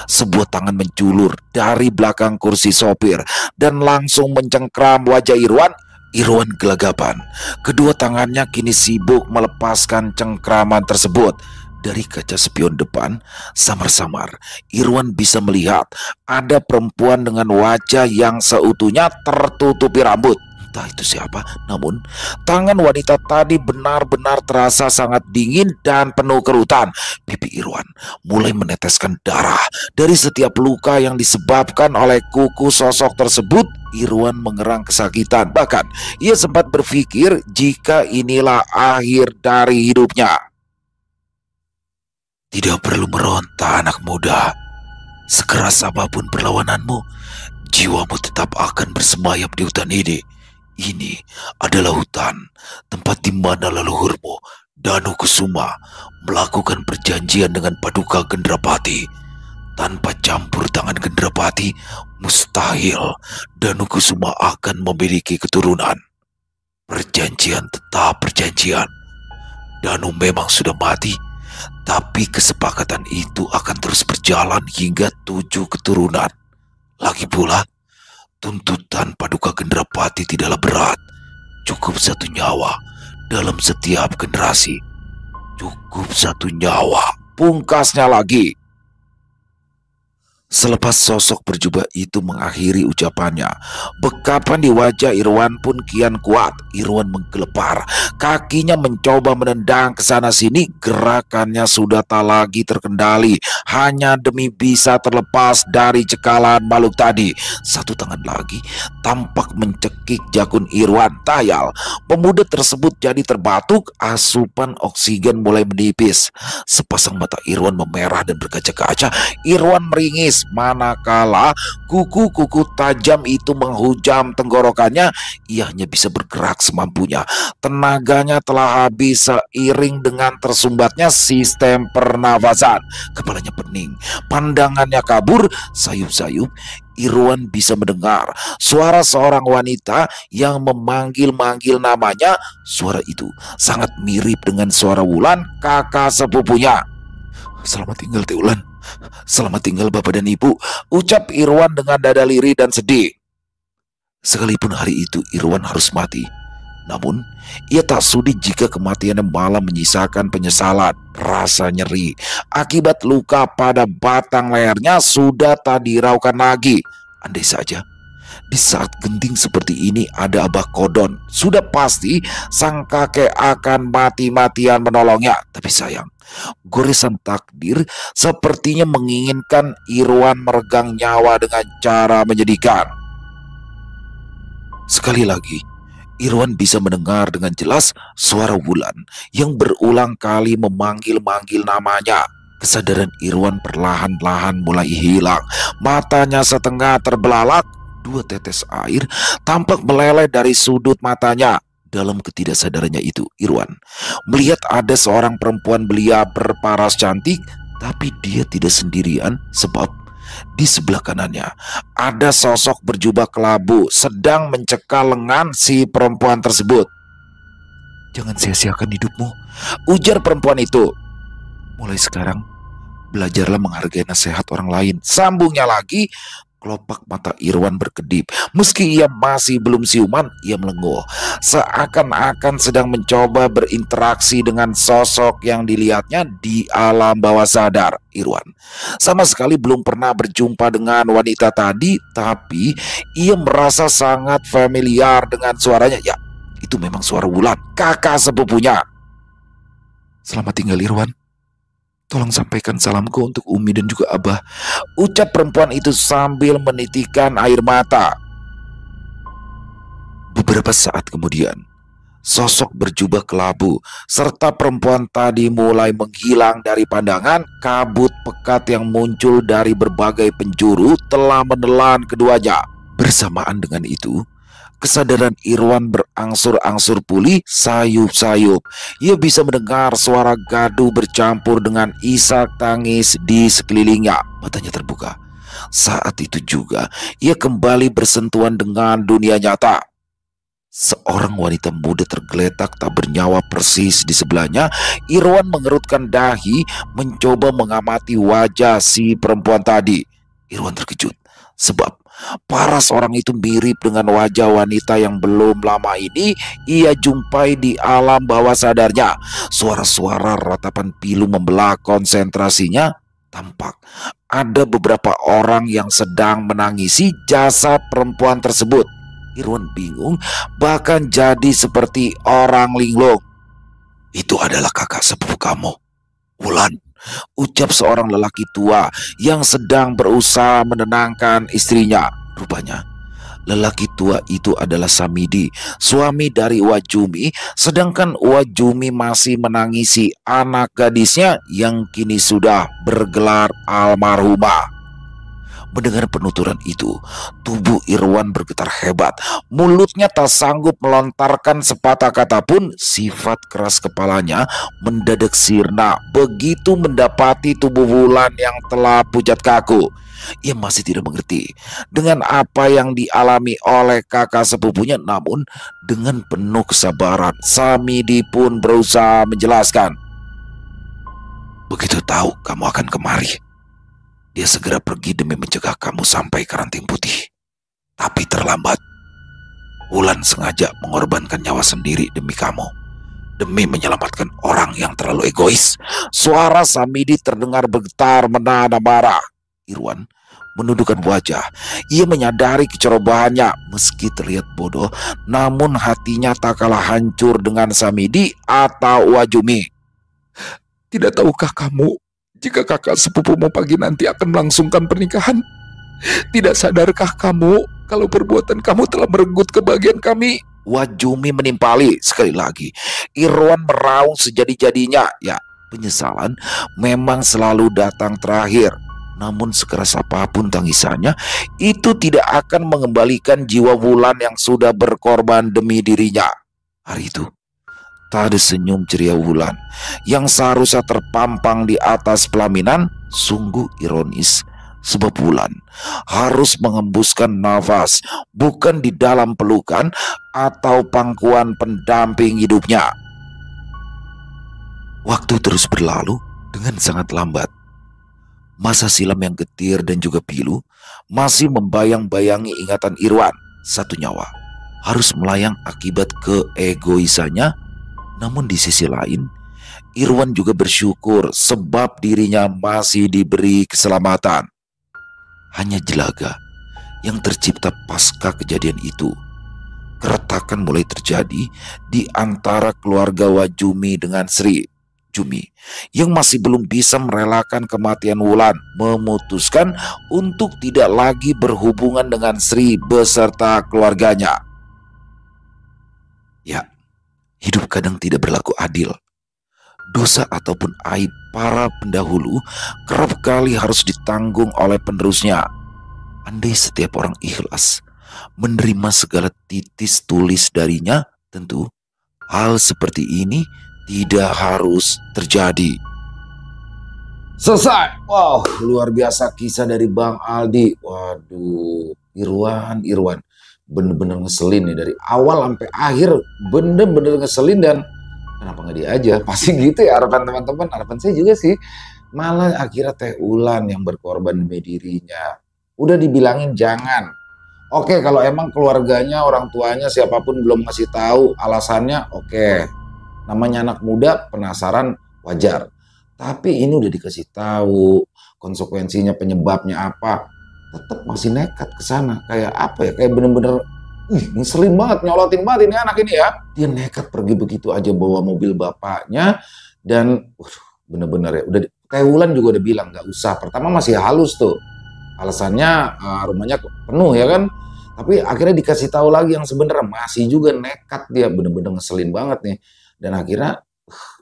sebuah tangan menjulur dari belakang kursi sopir dan langsung mencengkram wajah Irwan. Irwan gelagapan. Kedua tangannya kini sibuk melepaskan cengkraman tersebut. Dari kaca spion depan, samar-samar Irwan bisa melihat ada perempuan dengan wajah yang seutuhnya tertutupi rambut. Entah itu siapa, namun tangan wanita tadi benar-benar terasa sangat dingin dan penuh kerutan. Pipi Irwan mulai meneteskan darah. Dari setiap luka yang disebabkan oleh kuku sosok tersebut, Irwan mengerang kesakitan. Bahkan ia sempat berpikir jika inilah akhir dari hidupnya. Tidak perlu meronta, anak muda. Sekeras apapun perlawananmu, jiwamu tetap akan bersemayam di hutan ini. Ini adalah hutan, tempat di mana leluhurmu, Danu Kusuma, melakukan perjanjian dengan Paduka Gendrapati. Tanpa campur tangan Gendrapati, mustahil Danu Kusuma akan memiliki keturunan. Perjanjian tetap perjanjian. Danu memang sudah mati, tapi kesepakatan itu akan terus berjalan hingga 7 keturunan. Lagi pula, tuntutan Paduka Gendrapati tidaklah berat. Cukup 1 nyawa dalam setiap generasi. Cukup 1 nyawa, pungkasnya lagi. Selepas sosok berjubah itu mengakhiri ucapannya, bekapan di wajah Irwan pun kian kuat. Irwan menggelepar, kakinya mencoba menendang ke sana sini. Gerakannya sudah tak lagi terkendali, hanya demi bisa terlepas dari cekalan makhluk tadi. Satu tangan lagi tampak mencekik jakun Irwan. Tayal, pemuda tersebut jadi terbatuk. Asupan oksigen mulai menipis. Sepasang mata Irwan memerah dan berkaca-kaca. Irwan meringis manakala kuku-kuku tajam itu menghujam tenggorokannya. Ia hanya bisa bergerak semampunya. Tenaganya telah habis seiring dengan tersumbatnya sistem pernafasan. Kepalanya pening, pandangannya kabur. Sayup-sayup Irwan bisa mendengar suara seorang wanita yang memanggil-manggil namanya. Suara itu sangat mirip dengan suara Wulan, kakak sepupunya. "Selamat tinggal, Teh Wulan. Selamat tinggal Bapak dan Ibu," ucap Irwan dengan dada lirih dan sedih. Sekalipun hari itu Irwan harus mati, namun ia tak sudi jika kematiannya malah menyisakan penyesalan. Rasa nyeri akibat luka pada batang lehernya sudah tak diraukan lagi. Andai saja di saat genting seperti ini ada Abah Kodon, sudah pasti sang kakek akan mati-matian menolongnya. Tapi sayang, goresan takdir sepertinya menginginkan Irwan meregang nyawa dengan cara menyedihkan. Sekali lagi, Irwan bisa mendengar dengan jelas suara Wulan yang berulang kali memanggil-manggil namanya. Kesadaran Irwan perlahan-lahan mulai hilang. Matanya setengah terbelalak. 2 tetes air tampak meleleh dari sudut matanya. Dalam ketidaksadarannya itu, Irwan melihat ada seorang perempuan belia berparas cantik. Tapi dia tidak sendirian, sebab di sebelah kanannya ada sosok berjubah kelabu sedang mencekal lengan si perempuan tersebut. "Jangan sia-siakan hidupmu," ujar perempuan itu. "Mulai sekarang, belajarlah menghargai nasihat orang lain," sambungnya lagi. Kelopak mata Irwan berkedip. Meski ia masih belum siuman, ia melenguh, seakan-akan sedang mencoba berinteraksi dengan sosok yang dilihatnya di alam bawah sadar. Irwan sama sekali belum pernah berjumpa dengan wanita tadi, tapi ia merasa sangat familiar dengan suaranya. Ya, itu memang suara Wulan, kakak sepupunya. "Selamat tinggal, Irwan. Tolong sampaikan salamku untuk Umi dan juga Abah," ucap perempuan itu sambil menitikkan air mata. Beberapa saat kemudian, sosok berjubah kelabu serta perempuan tadi mulai menghilang dari pandangan. Kabut pekat yang muncul dari berbagai penjuru telah menelan keduanya. Bersamaan dengan itu, kesadaran Irwan berangsur-angsur pulih. Sayup-sayup ia bisa mendengar suara gaduh bercampur dengan isak tangis di sekelilingnya. Matanya terbuka. Saat itu juga ia kembali bersentuhan dengan dunia nyata. Seorang wanita muda tergeletak tak bernyawa persis di sebelahnya. Irwan mengerutkan dahi mencoba mengamati wajah si perempuan tadi. Irwan terkejut sebab paras orang itu mirip dengan wajah wanita yang belum lama ini ia jumpai di alam bawah sadarnya. Suara-suara ratapan pilu membelah konsentrasinya. Tampak ada beberapa orang yang sedang menangisi jasad perempuan tersebut. Irwan bingung, bahkan jadi seperti orang linglung. "Itu adalah kakak sepupu kamu, Wulan," ucap seorang lelaki tua yang sedang berusaha menenangkan istrinya. Rupanya lelaki tua itu adalah Samidi, suami dari Wajumi, sedangkan Wajumi masih menangisi anak gadisnya yang kini sudah bergelar almarhumah. Mendengar penuturan itu, tubuh Irwan bergetar hebat. Mulutnya tak sanggup melontarkan sepatah kata pun. Sifat keras kepalanya mendadak sirna begitu mendapati tubuh Wulan yang telah pucat kaku. Ia masih tidak mengerti dengan apa yang dialami oleh kakak sepupunya, namun dengan penuh kesabaran Samidi pun berusaha menjelaskan. "Begitu tahu kamu akan kemari, dia segera pergi demi mencegah kamu sampai ke Ranting Putih. Tapi terlambat. Wulan sengaja mengorbankan nyawa sendiri demi kamu, demi menyelamatkan orang yang terlalu egois." Suara Samidi terdengar bergetar menahan amarah. Irwan menundukkan wajah. Ia menyadari kecerobohannya. Meski terlihat bodoh, namun hatinya tak kalah hancur dengan Samidi atau Wajumi. "Tidak tahukah kamu, jika kakak sepupumu pagi nanti akan melangsungkan pernikahan? Tidak sadarkah kamu kalau perbuatan kamu telah merenggut kebahagiaan kami?" Wajumi menimpali sekali lagi. Irwan meraung sejadi-jadinya. Ya, penyesalan memang selalu datang terakhir. Namun sekeras apapun tangisannya, itu tidak akan mengembalikan jiwa Wulan yang sudah berkorban demi dirinya. Hari itu, tak ada senyum ceria Wulan yang seharusnya terpampang di atas pelaminan. Sungguh ironis, sebab Wulan harus mengembuskan nafas bukan di dalam pelukan atau pangkuan pendamping hidupnya. Waktu terus berlalu dengan sangat lambat. Masa silam yang getir dan juga pilu masih membayang-bayangi ingatan Irwan. Satu nyawa harus melayang akibat keegoisannya. Namun di sisi lain, Irwan juga bersyukur sebab dirinya masih diberi keselamatan. Hanya jelaga yang tercipta pasca kejadian itu. Keretakan mulai terjadi di antara keluarga Wajumi dengan Sri. Jumi yang masih belum bisa merelakan kematian Wulan memutuskan untuk tidak lagi berhubungan dengan Sri beserta keluarganya. Ya, hidup kadang tidak berlaku adil. Dosa ataupun aib para pendahulu kerap kali harus ditanggung oleh penerusnya. Andai setiap orang ikhlas menerima segala titis tulis darinya, tentu hal seperti ini tidak harus terjadi. Selesai. Wow, luar biasa kisah dari Bang Aldi. Waduh, Irwan bener-bener ngeselin nih dari awal sampai akhir, bener-bener ngeselin. Dan kenapa nggak dia aja? Pasti gitu ya harapan teman-teman. Harapan saya juga sih. Malah akhirnya Teh Wulan yang berkorban demi dirinya. Udah dibilangin jangan. Oke, kalau emang keluarganya, orang tuanya, siapapun belum ngasih tahu alasannya, oke. Namanya anak muda, penasaran, wajar. Tapi ini udah dikasih tahu konsekuensinya, penyebabnya apa, tetap masih nekat ke sana. Kayak apa ya? Kayak bener-bener ngeselin banget, nyolotin banget ini anak ini ya. Dia nekat pergi begitu aja bawa mobil bapaknya. Dan bener-bener ya, udah Teh Wulan juga udah bilang nggak usah. Pertama masih halus tuh. Alasannya rumahnya penuh ya kan. Tapi akhirnya dikasih tahu lagi yang sebenarnya, masih juga nekat dia, bener-bener ngeselin banget nih. Dan akhirnya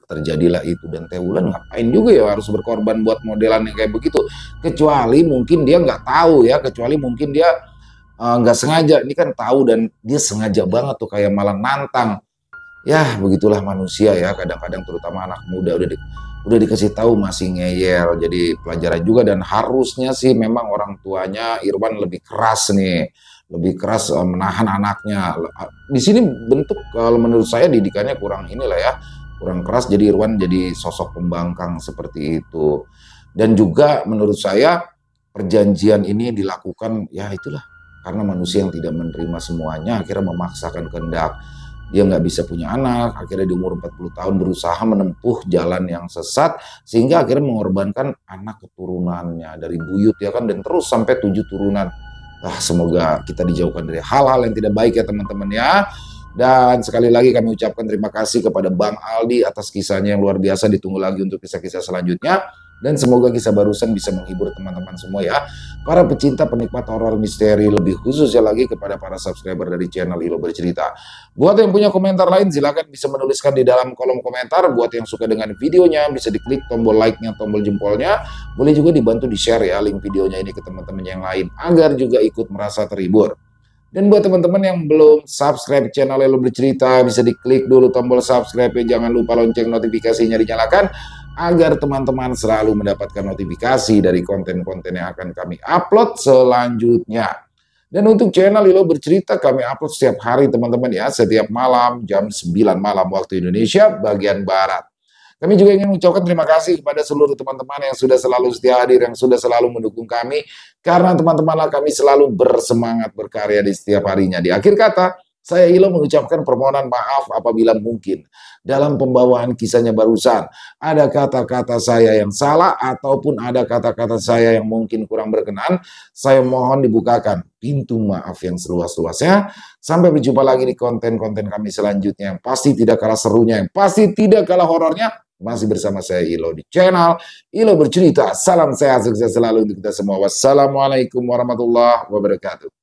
terjadilah itu. Dan Teh Wulan ngapain juga ya harus berkorban buat modelan yang kayak begitu. Kecuali mungkin dia nggak tahu ya. Kecuali mungkin dia nggak sengaja. Ini kan tahu dan dia sengaja banget tuh kayak malah nantang. Ya begitulah manusia ya. Kadang-kadang terutama anak muda udah dikasih tahu masih ngeyel. Jadi pelajaran juga. Dan harusnya sih memang orang tuanya Irwan lebih keras nih. Lebih keras menahan anaknya. Di sini bentuk kalau menurut saya didikannya kurang inilah ya, kurang keras. Jadi Irwan jadi sosok pembangkang seperti itu. Dan juga menurut saya perjanjian ini dilakukan ya itulah karena manusia yang tidak menerima semuanya akhirnya memaksakan kehendak. Dia nggak bisa punya anak, akhirnya di umur 40 tahun berusaha menempuh jalan yang sesat sehingga akhirnya mengorbankan anak keturunannya dari buyut ya kan, dan terus sampai 7 turunan. Semoga kita dijauhkan dari hal-hal yang tidak baik ya teman-teman ya. Dan sekali lagi kami ucapkan terima kasih kepada Bang Aldi atas kisahnya yang luar biasa. Ditunggu lagi untuk kisah-kisah selanjutnya. Dan semoga kisah barusan bisa menghibur teman-teman semua ya. Para pecinta penikmat horor misteri, lebih khususnya lagi kepada para subscriber dari channel Ilo Bercerita. Buat yang punya komentar lain silakan bisa menuliskan di dalam kolom komentar. Buat yang suka dengan videonya bisa diklik tombol like-nya, tombol jempolnya. Boleh juga dibantu di-share ya link videonya ini ke teman-teman yang lain agar juga ikut merasa terhibur. Dan buat teman-teman yang belum subscribe channel Elo Bercerita, bisa diklik dulu tombol subscribe ya. Jangan lupa lonceng notifikasinya dinyalakan agar teman-teman selalu mendapatkan notifikasi dari konten-konten yang akan kami upload selanjutnya. Dan untuk channel Elo Bercerita kami upload setiap hari teman-teman ya, setiap malam jam 9 malam waktu Indonesia bagian Barat. Kami juga ingin mengucapkan terima kasih kepada seluruh teman-teman yang sudah selalu setia hadir, yang sudah selalu mendukung kami. Karena teman-temanlah kami selalu bersemangat berkarya di setiap harinya. Di akhir kata, saya Ilo mengucapkan permohonan maaf apabila mungkin dalam pembawaan kisahnya barusan ada kata-kata saya yang salah ataupun ada kata-kata saya yang mungkin kurang berkenan. Saya mohon dibukakan pintu maaf yang seluas-luasnya. Sampai berjumpa lagi di konten-konten kami selanjutnya yang pasti tidak kalah serunya, yang pasti tidak kalah horornya. Masih bersama saya Ilo di channel Ilo Bercerita. Salam sehat, sukses selalu untuk kita semua. Wassalamualaikum warahmatullahi wabarakatuh.